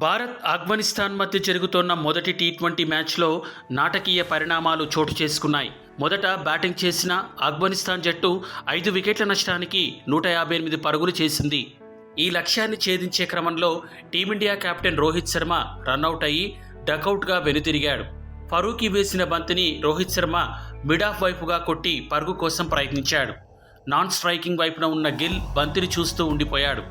భారత్ ఆఫ్ఘనిస్తాన్ మధ్య జరుగుతోన్న మొదటి టీ20 మ్యాచ్లో నాటకీయ పరిణామాలు చోటు చేసుకున్నాయి. మొదట బ్యాటింగ్ చేసిన ఆఫ్ఘనిస్తాన్ జట్టు 5 వికెట్ల నష్టానికి 158 పరుగులు చేసింది. ఈ లక్ష్యాన్ని ఛేదించే క్రమంలో team India captain Rohit Sharma run out అయ్యి డకౌట్గా వెనుతిరిగాడు. ఫరూకీ వేసిన బంతిని రోహిత్ శర్మ మిడ్ ఆఫ్ వైపుగా కొట్టి పరుగు కోసం ప్రయత్నించాడు. నాన్ స్ట్రైకింగ్ వైపున ఉన్న గిల్ బంతిని చూస్తూ ఉండిపోయాడు.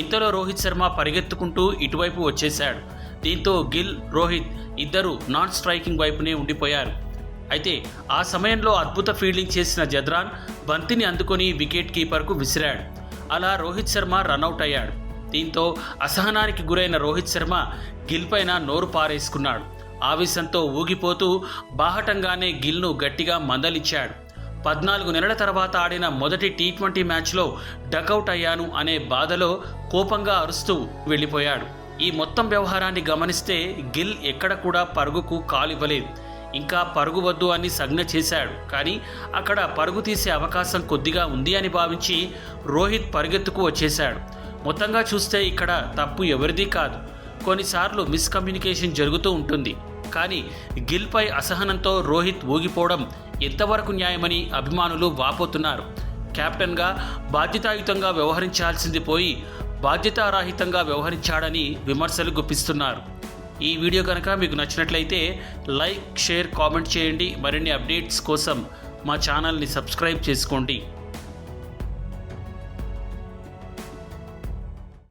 ఇంతలో రోహిత్ శర్మ పరిగెత్తుకుంటూ ఇటువైపు వచ్చేశాడు. దీంతో గిల్, రోహిత్ ఇద్దరు నాన్ స్ట్రైకింగ్ వైపునే ఉండిపోయారు. అయితే ఆ సమయంలో అద్భుత ఫీల్డింగ్ చేసిన జద్రాన్ బంతిని అందుకొని వికెట్ కీపర్కు విసిరాడు. అలా రోహిత్ శర్మ రన్అట్ అయ్యాడు. దీంతో అసహనానికి గురైన రోహిత్ శర్మ గిల్ పైన నోరు పారేసుకున్నాడు. ఆవేశంతో ఊగిపోతూ బాహటంగానే గిల్ను గట్టిగా మందలించాడు. 14 నెలల తర్వాత ఆడిన మొదటి టీ20 మ్యాచ్లో డకౌట్ అయ్యాను అనే బాధలో కోపంగా అరుస్తూ వెళ్ళిపోయాడు. ఈ మొత్తం వ్యవహారాన్ని గమనిస్తే గిల్ ఎక్కడ కూడా పరుగుకు కాలివ్వలేదు. ఇంకా పరుగు వద్దు అని సంజ్ఞ చేశాడు. కానీ అక్కడ పరుగు తీసే అవకాశం కొద్దిగా ఉంది అని భావించి రోహిత్ పరిగెత్తుకు వచ్చేశాడు. మొత్తంగా చూస్తే ఇక్కడ తప్పు ఎవరిది కాదు. కొన్నిసార్లు మిస్కమ్యూనికేషన్ జరుగుతూ ఉంటుంది. కానీ గిల్పై అసహనంతో రోహిత్ ఊగిపోవడం ఎంతవరకు న్యాయమని అభిమానులు వాపోతున్నారు. కెప్టెన్గా బాధ్యతాయుతంగా వ్యవహరించాల్సింది పోయి బాధ్యతారాహితంగా వ్యవహరించాడని విమర్శలు గుప్పిస్తున్నారు. ఈ వీడియో కనుక మీకు నచ్చినట్లయితే లైక్, షేర్, కామెంట్ చేయండి. మరిన్ని అప్డేట్స్ కోసం మా ఛానల్ని సబ్స్క్రైబ్ చేసుకోండి.